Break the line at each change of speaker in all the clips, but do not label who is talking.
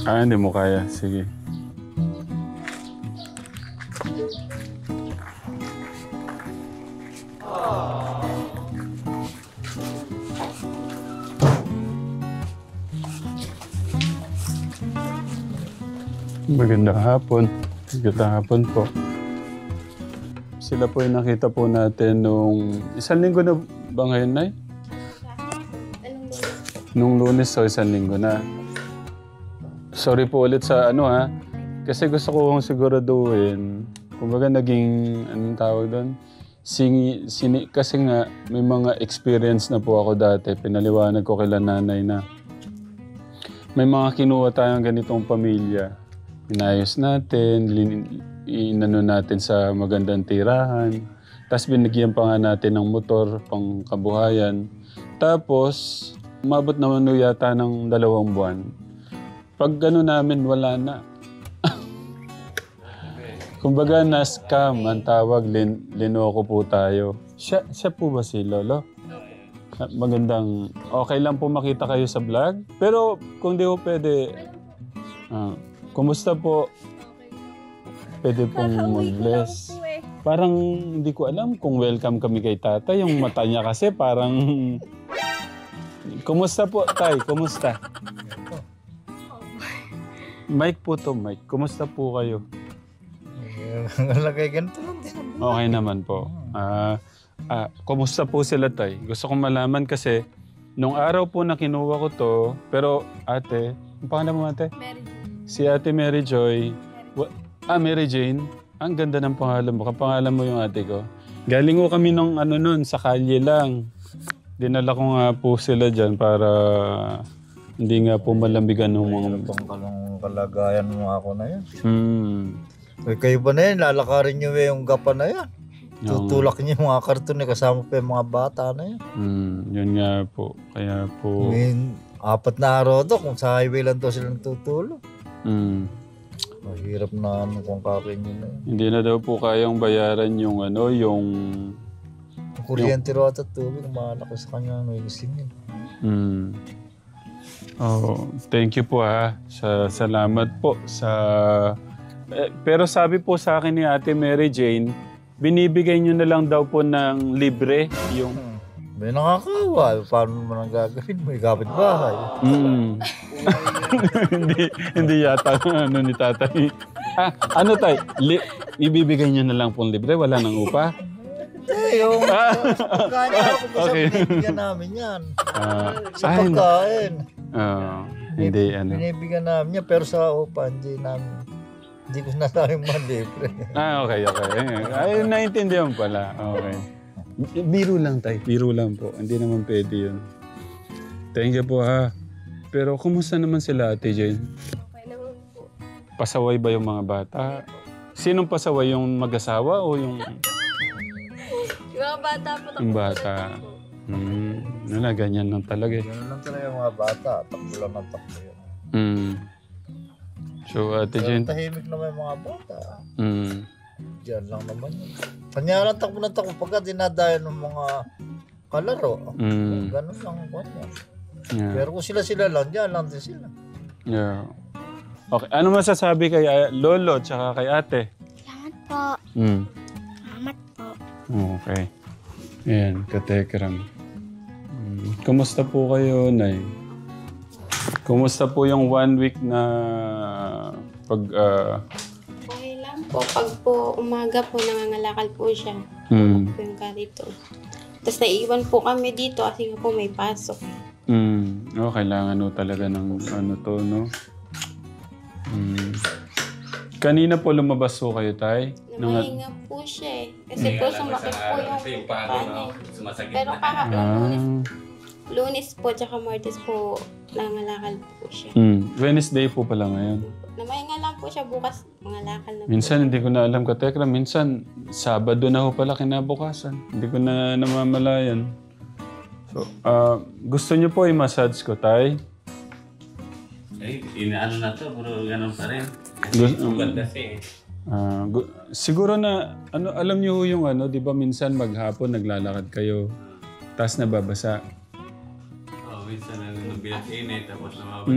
Hindi mo kaya. Sige. Magandang hapon. Magandang hapon po. Sila po yung nakita po natin nung... Isang linggo na ba ngayon, Nay? Nung Lunes o isang linggo na. Sorry po ulit sa kasi gusto ko kong siguraduhin. Kumbaga naging, anong tawag doon? Kasi nga may mga experience na po ako dati. Pinaliwanag ko kila nanay na may mga kinuha tayong ganitong pamilya. Inayos natin, inano natin sa magandang tirahan. Tapos binigyan pa nga natin ng motor, pang kabuhayan. Tapos, umabot naman yata ng 2 buwan. Pag gano'n namin, wala na. Kumbaga, na-scam ang tawag, linoko po tayo. Siya po ba si Lolo? Magandang, okay lang po makita kayo sa vlog. Pero kung di po pwede, kumusta po? Pwede pong mag-bless. Parang hindi ko alam kung welcome kami kay Tata. Yung mata niya kasi parang... Kumusta po, Tay? Kumusta? Mike po to, Mike. Kumusta po kayo?
Lagay ganito lang din.
Okay naman po. Kumusta po sila, Tay? Gusto kong malaman kasi nung araw po na kinuha ko to, pero ate, ang pangalan mo ate?
Mary Jane.
Si Ate Mary Joy. Mary Jane. Ang ganda ng pangalan mo. Kapangalan mo yung ate ko. Galing ko kami ng nun, sa kalye lang. Dinala ko nga po sila dyan para hindi nga po malambigan ng mga...
Itong kalagayan mo ako na yan.
Hmm.
Kayo ba na yan? Lalakarin nyo yung gapa na yan. Tutulak niyo yung mga karton na kasama pa yung mga bata na yan.
Yun nga po. Kaya po...
May 4 na araw to kung sa highway lang to silang tutulog. Mahirap na kung kakin yun na yan.
Hindi na daw po kayang bayaran yung yung...
Ang kuryente raw at tubig, malaki sa kanya ang isingin.
Thank you po salamat po sa... pero sabi po sa akin ni Ate Mary Jane, binibigay nyo na lang daw po ng libre yung...
May nakakawa. Paano mo nang gagawin? May kapitbahay.
hindi yata ni tatay. Ano tay? Ibibigay nyo na lang pong libre? Wala nang upa?
Yung pagkain ako sa binibigyan namin yan. Sa pagkain.
Hindi
Binibigyan namin yan, pero sa upa, hindi ko sinasabi libre.
Okay. Ay, naintindihan pala. Okay. Biro lang tay. Biro lang po. Hindi naman pwede yun. Thank you po Pero kumusta naman sila Ate Jane?
Okay naman po.
Pasaway ba yung mga bata? Sinong pasaway? Yung mag-asawa o yung...
Yung mga bata po.
Yung bata. Ganyan lang talaga eh.
Ganun lang talaga yung mga bata. Takbo lang ng takbo yun.
So Ate Jane...
Tahimik naman yung mga bata. Diyan lang naman yun. Kanyaran takbo ng takbo pagka dinadayan ng mga kalaro. Ganun lang ang kanya.
Yeah.
Pero kung sila lang, diyan lang din sila.
Yeah. Okay. Ano masasabi kay Lolo tsaka kay Ate?
Salamat po. Salamat po.
Okay. Ayan, katekram. Kumusta po kayo, Nay? Kumusta po yung 1 week na
Okay lang po. Pag po umaga po, nangangalakal po siya. Po yung karito. Tapos naiiwan po kami dito kasi nga po may pasok.
Kailangan talaga ng no? Kanina po lumabas po kayo, Tay?
Namahinga po siya eh. Kasi po sumakit po yung paano. Pero kahapon, Lunes po, tsaka Martes po, nangangalakal po siya.
Wednesday po pala ngayon.
Namahinga lang po siya bukas, mangalakal na po.
Minsan hindi ko na alam katekram. Minsan, Sabado na ho pala kinabukasan. Hindi ko na namamalayan. So, gusto niyo po i-massage ko, Tay?
Inaano na to, pero ganun pa rin. Kasi
siguro na, alam niyo yung di ba minsan maghapon naglalakad kayo, tapos nababasa.
minsan bilang init, tapos namawala.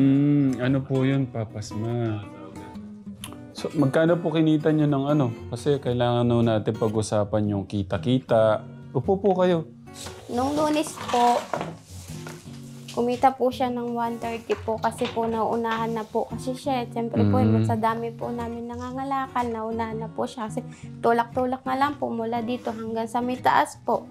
Ano po yun, papasma. So, magkano po kinita nyo ng ano? Kasi kailangan natin pag-usapan yung kita-kita. Upo po kayo.
Nung Lunes po, kumita po siya ng 130 po kasi po nauunahan na po kasi siya. Siyempre po, sa dami po namin nangangalakal, nauunahan na po siya. Kasi tulak-tulak na lang po mula dito hanggang sa may taas po.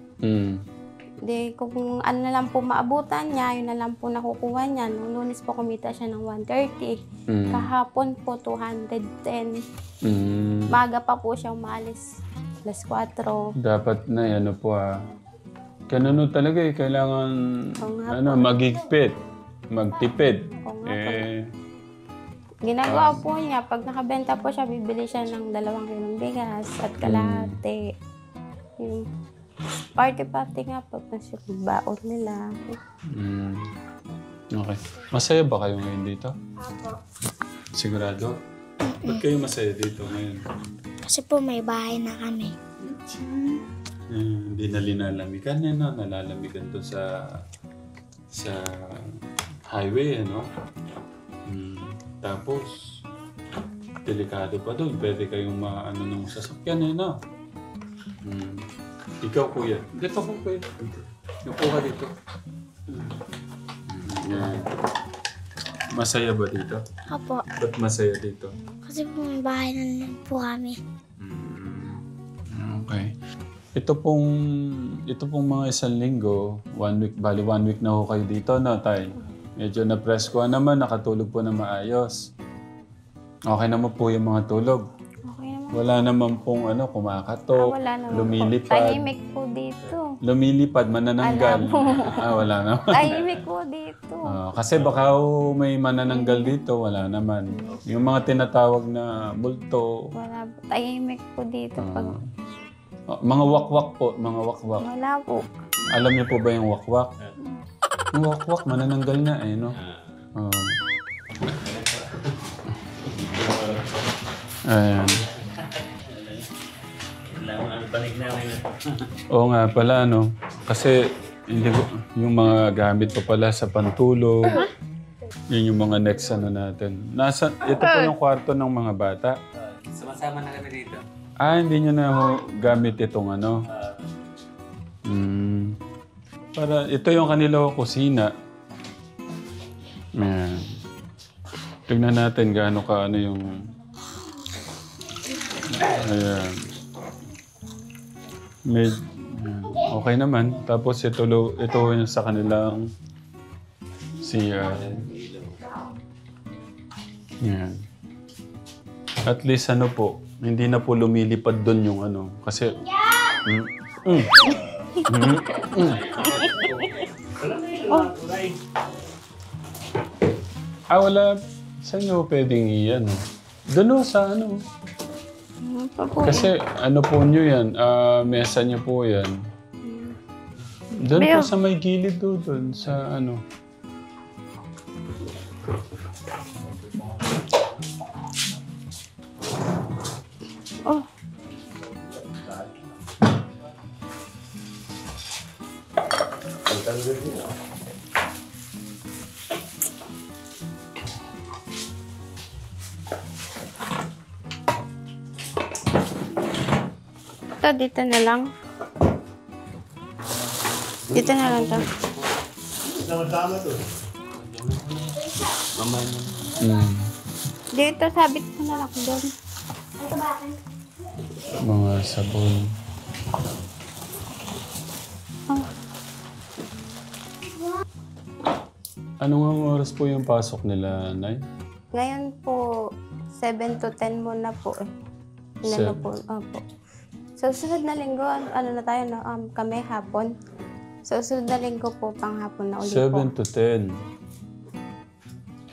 Di, kung ano na lang po maabutan niya, yun na lang po nakukuha niya. Nung Lunes po kumita siya ng 130. Kahapon po 210. Maga pa po siya umalis. Alas 4.
Dapat na ano po Ganun talaga kailangan magigpit, magtipid.
Ginagawa po niya, pag nakabenta po siya, bibili siya ng 2 kilong bigas at kalahati. Yung party-party nga po, baon nila.
Okay. Masaya ba kayo ngayon dito?
Apo.
Sigurado? Ba't kayo masaya dito ngayon?
Kasi po may bahay na kami.
Hindi na linalamigan nalalamigan to sa highway, ano? Tapos, delikado pa doon. Pwede kayong maano ng sasakyan, no? Ikaw, kuya. Dito ko, kuya. Upo ka dito. Yan. Masaya ba dito?
Opo.
Ba't masaya dito?
Kasi po may bahay na po kami.
Okay. Ito pong mga 1 linggo, 1 week, bali 1 week na ho kayo dito, no, tay? Medyo na-presko naman, nakatulog po na maayos. Okay naman po yung mga tulog.
Okay naman.
Wala naman pong kumakatok,
Wala naman
lumilipad.
po. Tahimik po dito.
Lumilipad, manananggal.
Wala po.
Wala naman.
Tahimik po dito.
Kasi baka may manananggal dito, wala naman. Yung mga tinatawag na multo.
Wala po. Tahimik po dito. Pag
Mga wakwak po, mga wakwak.
wala po.
Alam niyo po ba yung wakwak? Yung wakwak, manananggal na no? Ayan. Oo nga pala, no? Kasi hindi ko, yung mga gamit pa pala sa pantulog, yun yung mga next natin. Ito po yung kwarto ng mga bata.
Sumasama na kami dito.
Hindi nyo na gamit itong Para, ito yung kanila kusina. Ayan. Tignan natin gaano ka yung... Ayan. Okay naman. Tapos ito yung sa kanilang CR. Ayan. At least po, hindi na po lumilipad doon yung kasi... Wala. Saan nyo pwedeng doon sa Kasi po nyo yan, mesa nyo po yan. Doon po sa may gilid doon, sa
Dito na lang. Dito na lang to. Dito, sabit ko na lang doon.
mga sabon. Anong oras po yung pasok nila, Nay?
Ngayon po, 7 to 10 muna po. Po. Opo. So, susunod na linggo, na tayo, kami hapon. So, susunod na linggo po, panghapon na ulit
7
po.
to 10.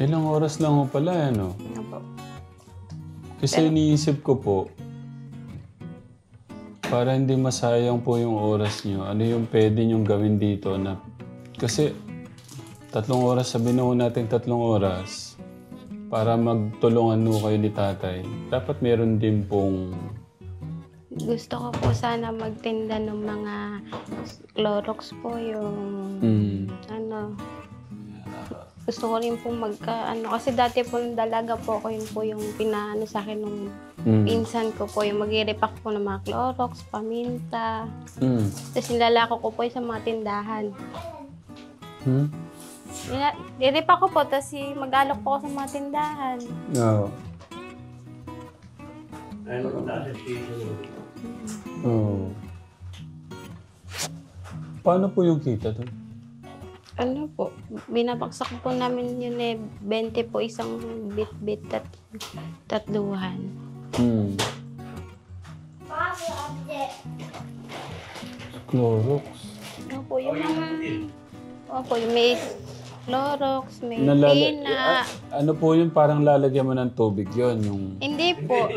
Ilang oras lang ho pala,
Opo.
Kasi iniisip ko po, para hindi masayang po yung oras nyo, ano yung pwede nyong gawin dito na... Kasi 3 oras, sabihin na natin 3 oras, para magtulungan nyo kayo ni tatay, dapat meron din pong...
Gusto ko po sana magtinda ng mga Clorox po, yung gusto ko rin pong kasi dati po nung dalaga po ako, yun po yung pinaano sa akin nung pinsan ko po, yung mag-i-repack po ng mga Clorox, paminta. Tapos nilalako ko po yung sa mga tindahan. I-repack ko po, tapos mag-alok po ako sa mga tindahan.
Oo. Oh. Paano po yung kita doon?
Ano po, binabagsak po namin yun 20 po isang bit-bit tatluhan.
Clorox.
Ano po yung may Clorox, may pina.
Ano po yun? Parang lalagyan mo ng tubig yun. Yung...
Hindi po.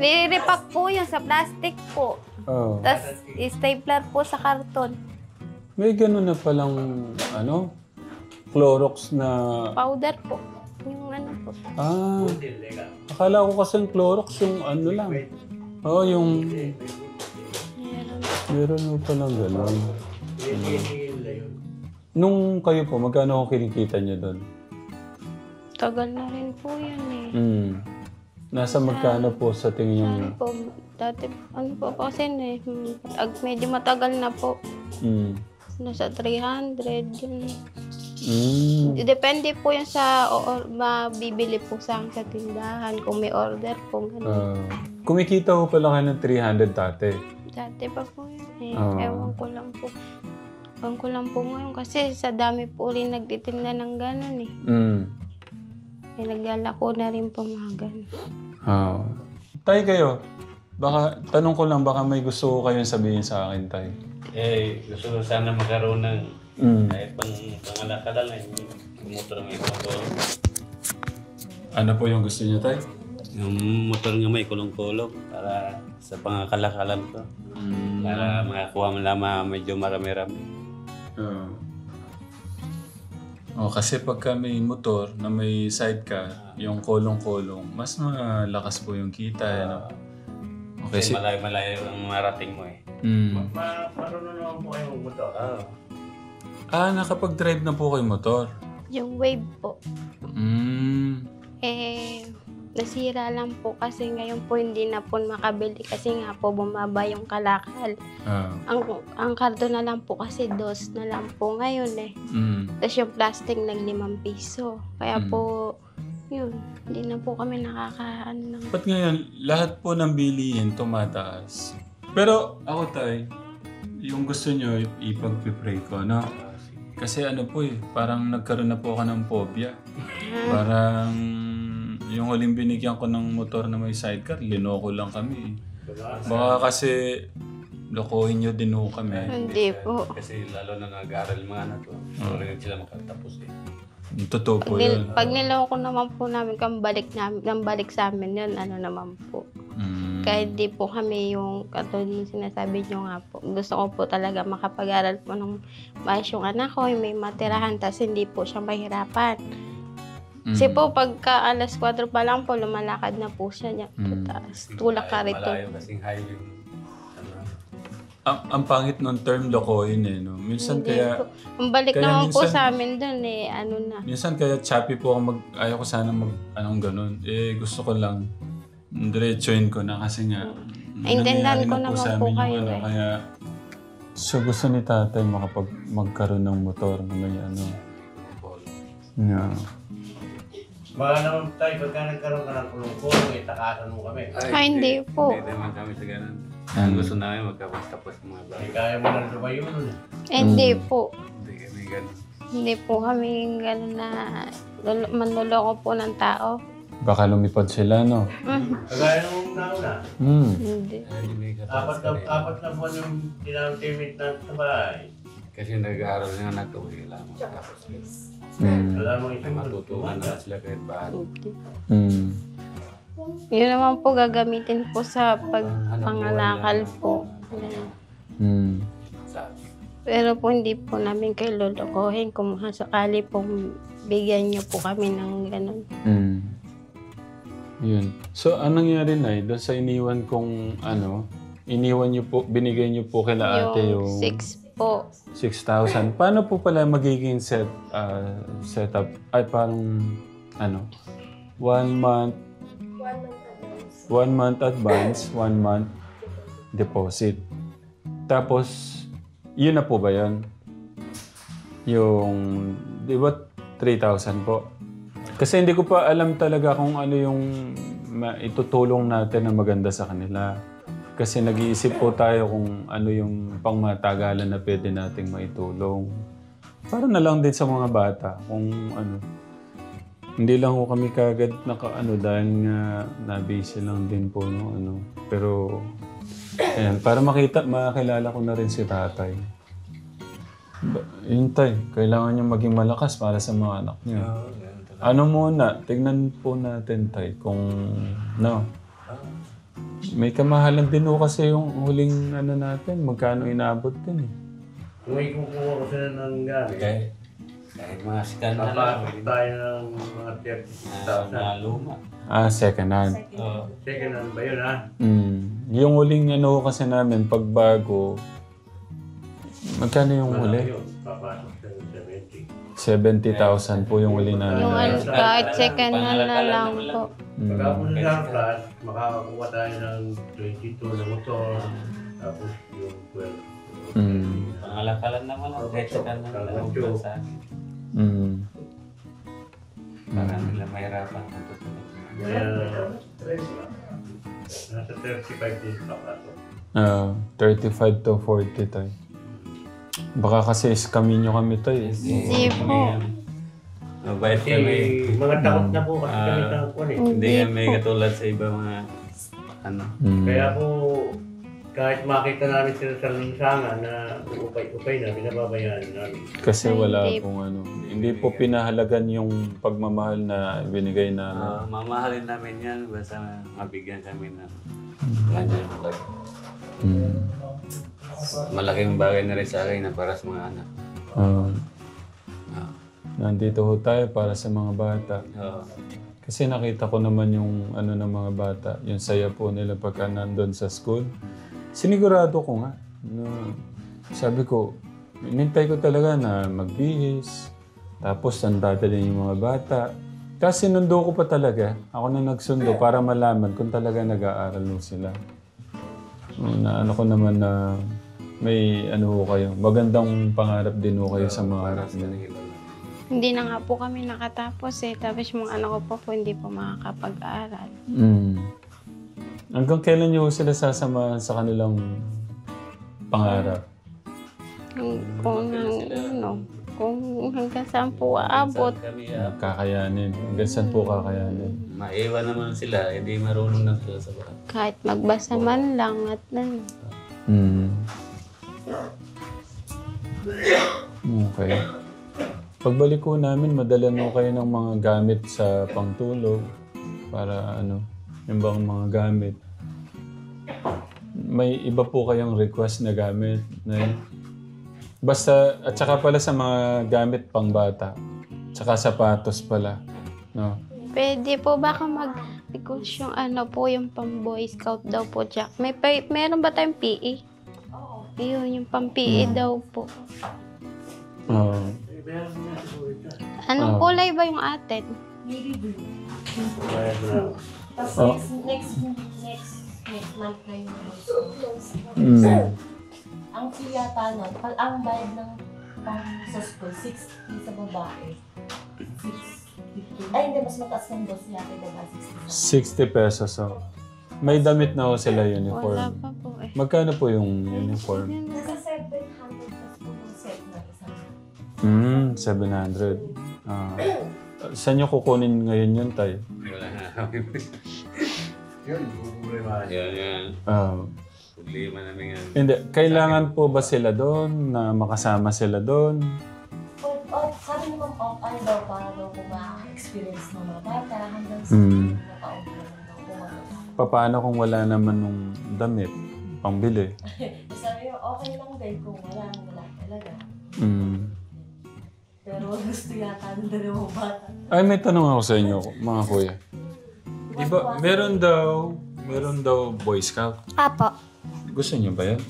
Nire-repack po yun sa plastic po.
Oh.
Tapos stapler po sa karton.
May ganun na palang, Clorox na...
Powder po. Yung ano po.
Ah, akala ko kasi yung Clorox yung ano lang. Oo, yung... Meron mo palang gano'n. Nung kayo po, magkano ako kinikita niyo doon?
Tagal na rin po yun eh.
Nasa magkano po sa tingin yung...
Ano po, dati, kasi medyo matagal na po. Nasa 300 yun. Depende po yan sa mabibili po sa tindahan. Kung may order po, gano'n.
Kumikita ko pala kayo ng 300 dati.
Dati pa po yun eh. Ewan ko lang po. Ewan ko lang po ngayon kasi sa dami po rin nagtitinda ng gano'n eh. Naglalako na rin po mga gano'n.
Tay kayo, baka, tanong ko lang, baka may gusto ko kayong sabihin sa akin, Tay.
Gusto ko sana magkaroon ng kahit pangalakalan yung motor ng kulong-kulong.
Ano po yung gusto niyo, Tay?
Yung motor nga may kulong-kulong para sa pangakalakalan ko. Para makakuha mo lamang medyo marami-rami.
Kasi pagka may motor na may sidecar, yung kolong-kolong, mas malakas po yung kita.
Kasi malayo-malayo ang marating mo eh.
Marunong naman po kayo magmotor.
Nakapag-drive na po kayo motor?
Yung wave po. Nasira lang po kasi ngayon po hindi na po makabili kasi nga po bumaba yung kalakal. Ang karton na lang po kasi 2 na lang po ngayon eh. Tapos yung plastic nag-5 piso. Kaya po, yun, hindi na po kami nakakaano ng...
Ba't ngayon, lahat po ng bilihin tumataas? Pero ako, Tay, yung gusto nyo, ipag-pray ko, no? Kasi parang nagkaroon na po ako ng phobia. Parang yung huling binigyan ko ng motor na may sidecar, linoko lang kami. Baka kasi lokohin nyo din ho kami.
Hindi po.
Kasi lalo na nag-aaral yung mga anak ko. So rin sila makatapos eh.
Totoo po yun.
Pag niloko naman po namin, kung balik sa amin yun, naman po. Kahit di po kami yung katulad yung sinasabi nyo nga po. Gusto ko po talaga makapag-aral po ng maayos yung anak ko, yung may matirahan, tapos hindi po siya mahirapan. Kasi po, pagka alas 4 pa lang po, lumalakad na po siya niya. Tapos tulak ka rito.
Malayo kasing highway.
Ang pangit nung term lokohin no? Minsan
Hindi
kaya...
po. Ang balik
kaya
naman po
minsan-
sa amin doon na.
Minsan kaya choppy po ako ayaw ko sana ganun. Gusto ko lang diretsuin ko na kasi nga
Naintindihan
nangyayari
ko
na
naman
sa
po
amin
kayo
yung
eh.
kaya gusto ni tatay magkaroon ng motor na may Yeah.
Baka naman tayo, pagka nagkaroon ka ng kulong-kulong, takasan mo kami.
Hindi po.
Hindi naman kami sa ganun. Ang gusto namin magkapos-tapos mga
Ay,
bagay.
kaya mo na lumayo nun eh.
Hindi po.
Hindi kami ganun.
Hindi po kami gano'n na manloloko po ng tao.
Baka lumipad sila, no?
Kagaya nung nauna,
Hindi.
apat na buwan yung tinamit na sa bahay.
Kasi nag-aaral yung anak ko. Wala mo tapos.
Wala mong isang
Matutuhan na sila kahit bahan.
Yun naman po gagamitin po sa pagpangalakal po. Pero po hindi po namin kayo lolokohin kung sakali pong bigyan niyo po kami ng gano'n.
Yun. So, anong nangyari na doon sa iniwan kong iniwan niyo po, binigay niyo po kila ate yung...
po.
6,000. Paano po pala magiging setup? Ay, parang, ano, 1 month, 1 month advance, 1 month deposit. Tapos, yun na po ba yun? Yung, di ba, 3,000 po? Kasi hindi ko pa alam talaga kung ano yung itutulong natin na maganda sa kanila. Kasi nag-iisip po tayo kung ano yung pangmatagalan na pwede nating maitulong. Para na lang din sa mga bata kung ano. Hindi lang ko kami kagad dahil nga na-busy lang din po no ano. Pero ayan, para makilala ko na rin si tatay. Yun tay, kailangan niyo maging malakas para sa mga anak niyo. Ano muna, tignan po natin tay kung may kamahalan din po kasi yung huling natin, magkano inabot din eh.
Kung ikukuha ko sila ng gamit,
Kahit mga scan na lang.
papasok tayo ng mga 30,000.
Mga luma.
Second hand.
Second hand ba yun, ha?
Yung huling kasi namin, pagbago, magkano yung huli?
Yun, papasok sa 70.
70,000 po yung huli namin.
Yung kahit second hand na lang po.
Pagka po sa plus, makakakuha tayo ng 22 na motor, tapos yung 12.
Pangalakalan naman lang. Kahit scan na lang.
Kalmatyo.
Sa akin. Para nila mahirapan ang tutulog.
Kaya, nasa 35 days papasok.
35 to 40 tayo. Baka kasi iskamin nyo kami tayo.
Hindi po.
Mabait
Kasi
kami.
mga takot na po kasi kami sa kuwan eh.
Hindi kami katulad sa iba mga ano.
Kaya po, kahit makita namin sila sa lansangan na upay-upay na, binababayaan namin.
Kasi wala pong hindi po pinahalagan yung pagmamahal na binigay namin.
Mamahalin namin yan basta mabigyan kami ng ganyan. Malaking bagay na rin sa akin na para sa mga anak.
Nandito ho tayo para sa mga bata. Kasi nakita ko naman yung ng mga bata, yung saya po nila pagka nandun sa school. Sinigurado ko nga. Sabi ko, inintay ko talaga na magbihis. Tapos dadalhin yung mga bata. Kasi sinundo ko pa talaga. Ako na nagsundo para malaman kung talaga nag-aaral mo sila. Ko naman na may ho kayo. Magandang pangarap din ho kayo sa mga anak niyo.
Hindi na nga po kami nakatapos eh. Tapos yung mga anak ko po hindi po makakapag-aaral.
Hanggang kailan niyo sila sasama sa kanilang pangarap?
Kung hanggang saan po aabot.
Kakayanin. Hanggang saan po kakayanin?
Maiwan naman sila, hindi marunong na sila sa bahay.
Kahit magbasa man lang at
Okay. Pagbalik ko namin, madala mo kayo ng mga gamit sa pangtulog. Para yung bang mga gamit. May iba po kayong request na gamit. Basta, at saka pala sa mga gamit pang bata. Tsaka sapatos pala. No?
pwede po baka mag-request yung yung pang Boy Scout daw po, Jack. Meron ba tayong PE? Oo. Yun, yung pang PE daw po. Anong kulay ba yung atin?
Navy blue. Tapos next month na yung Ang fee yata nun, ang bayad ng sa school, 60 sa babae. 650. Ay, hindi, mas mataas ng boss yata, diba?
60 pesos. So. May damit na ho sila uniform.
Wala pa po eh.
Magkano po yung uniform?
Nasa 700 plus po yung set na isang.
700. Saan nyo kukunin ngayon yun, Tay?
Wala na kami.
Yun, problema.
Yan. Problema namin yan.
Hindi. Kailangan po ba sila doon? Na makasama sila doon?
Sabi ni Ma'am ay daw para daw po ma-experience ng mga bata hanggang sa mataon po naman daw po.
Paano kung wala naman nung damit? Pangbili?
Sabi niyo, okay lang din kung wala talaga. Pero gusto yata ng dalawang bata.
Ay, may tanong ako sa inyo, mga kuya. Di ba, meron daw Boy Scout?
Apo.
Gusto niyo ba yan?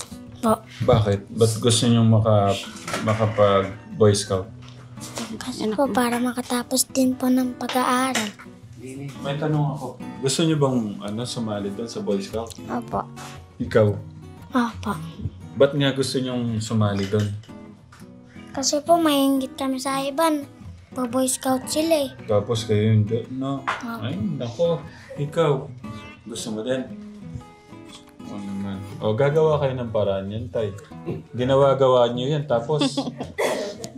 Po.
Bakit? Ba't gusto nyo makapag Boy Scout?
Kasi po para makatapos din po ng pag-aaral.
May tanong ako. Gusto nyo bang sumali doon sa Boy Scout?
Opo.
Ikaw?
Opo.
Ba't nga gusto nyong sumali doon?
Kasi po maingit kami sa iban. Po-Boy Scout sila eh.
Tapos kayo hindi, no? Ay, nako. Ikaw, gusto mo din? O naman. O, gagawa kayo ng paraan yan, tay. Ginawa-gawa nyo yan, tapos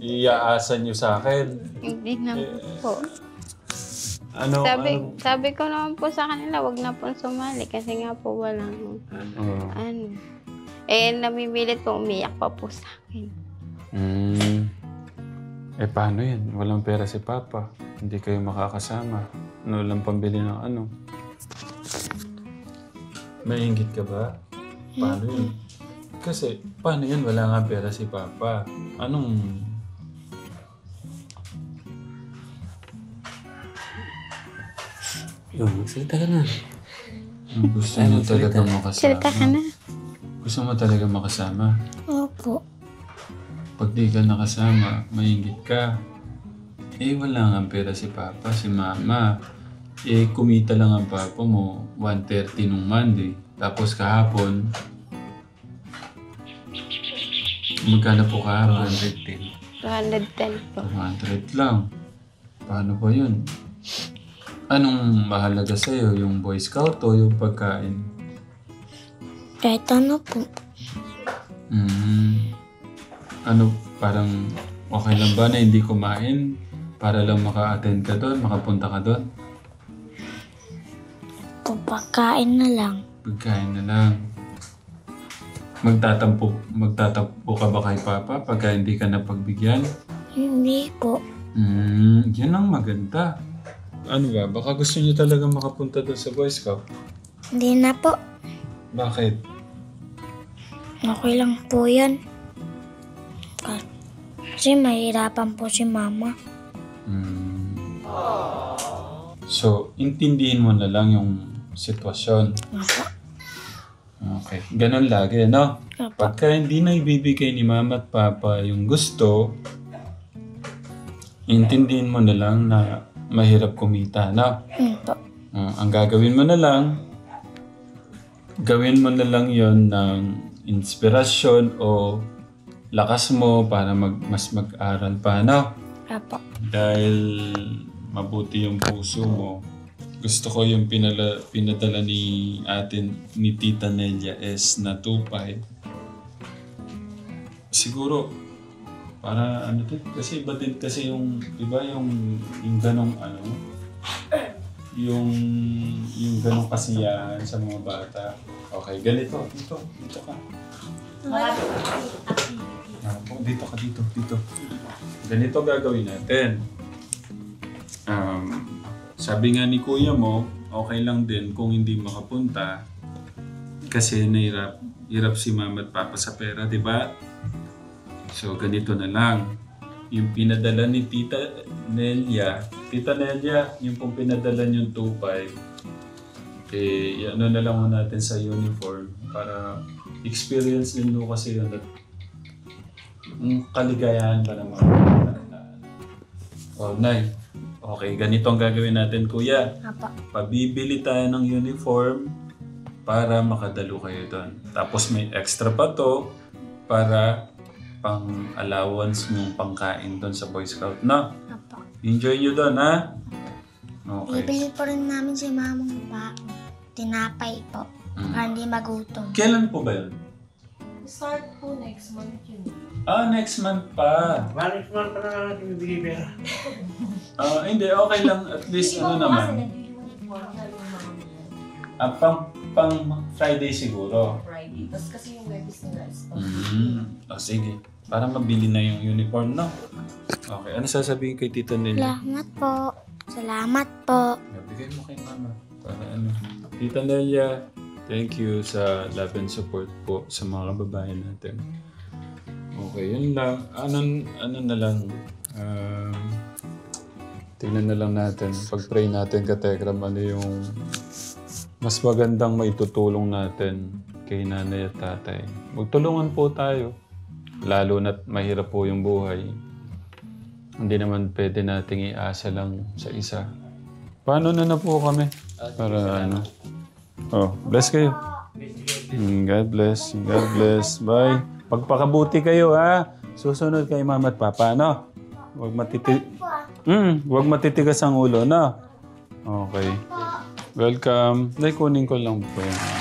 iaasan nyo sa akin.
Hindi na po.
Ano?
Sabi ko naman po sa kanila, wag na po sumali kasi nga po walang namimilit po, umiyak pa po sa akin.
Paano yan? Walang pera si Papa. Hindi kayo makakasama. Walang pambili ng ano. Maingit ka ba? Paano yun? Kasi, paano yan? Wala nga pera si Papa. Anong...
Salita ka na.
Gusto mo talaga makasama?
Salita ka na.
Gusto mo talaga makasama?
Opo.
Pag di ka nakasama, maingit ka. Wala nga pera si Papa, si Mama. Kumita lang ang Papa mo, 130 nung Monday. Tapos kahapon, magkano po kahapon?
210 po.
200 lang. Paano ba yun? Anong mahalaga sa'yo? Yung Boy Scout o yung pagkain?
Kahit ano po.
Ano, parang okay lang ba na hindi kumain para lang maka-attend ka doon, makapunta ka doon?
Pagkain na lang.
Pagkain na lang. Magtatampo ka ba kay Papa pagka hindi ka napagbigyan?
Hindi po.
Yan ang maganda. Ano ba? Baka gusto niyo talaga makapunta doon sa Boy Scout?
Hindi na po.
Bakit?
Okay lang po yan. Kasi mahirapan po si Mama.
So, intindihin mo na lang yung sitwasyon.
Opo.
Okay. Ganon lagi, no?
Opo.
Pagka hindi na ibibigay ni Mama at Papa yung gusto, intindihin mo na lang na mahirap kumita, no?
Opo.
Ang gagawin mo na lang, gawin mo na lang yon ng inspirasyon o lakas mo para mas mag-aral pa, no?
Opo.
Dahil mabuti yung puso mo. Gusto ko yung pinadala ni Tita Nelia S na 2.5. Siguro, para ano din, kasi iba din kasi yung, iba yung ganong ano, yung ganong kasiyahan sa mga bata. Okay, ganito, dito ka. Dito. Ganito gagawin natin. Sabi nga ni kuya mo, okay lang din kung hindi makapunta kasi hirap si Mama at Papa sa pera, di ba? So, ganito na lang. Yung pinadala ni Tita Nelia, yung pong pinadala niyong 2.5, ano na lang mo natin sa uniform para experience din mo kasi yun at kaligayahan pa naman. Oh, Nay. Okay, ganito ang gagawin natin, Kuya.
Opo.
Pabibili tayo ng uniform para makadalo kayo doon. Tapos may extra pa to para pang allowance ng pangkain doon sa Boy Scout, no?
Opo.
Enjoy nyo doon, ha? Okay.
Bibili po rin namin si Mamang tinapay po. Para hindi magutom.
Kailan po ba yun?
Start po next month yun.
Next month pa.
Next month pa na natin bibigay pera.
Hindi, okay lang. At least ano naman. Pang Friday siguro.
Friday. Tapos kasi yung webis nila is
Sige. Para mabili na yung uniform, no? Okay. Ano sasabihin kay Tita Nelia?
Salamat po.
Bigay mo kay Mama. Para ano. Tita Nelia, thank you sa love and support po sa mga kababayan natin. Okay, yun lang. Ano na lang. Tingnan na lang natin. Pag-pray natin ka Tekram, ano yung mas magandang maitutulong natin kay nanay at tatay. Magtulungan po tayo. Lalo na't mahirap po yung buhay. Hindi naman pwede nating iasa lang sa isa. Paano na po kami? Para ano? Oh, bless kayo. God bless. God bless. Bye. Pagpakabuti kayo ha. Susunod kay mama at papa, no? Huwag huwag matitigas ang ulo, no? Okay. Welcome. Dahil kunin ko lang po yan.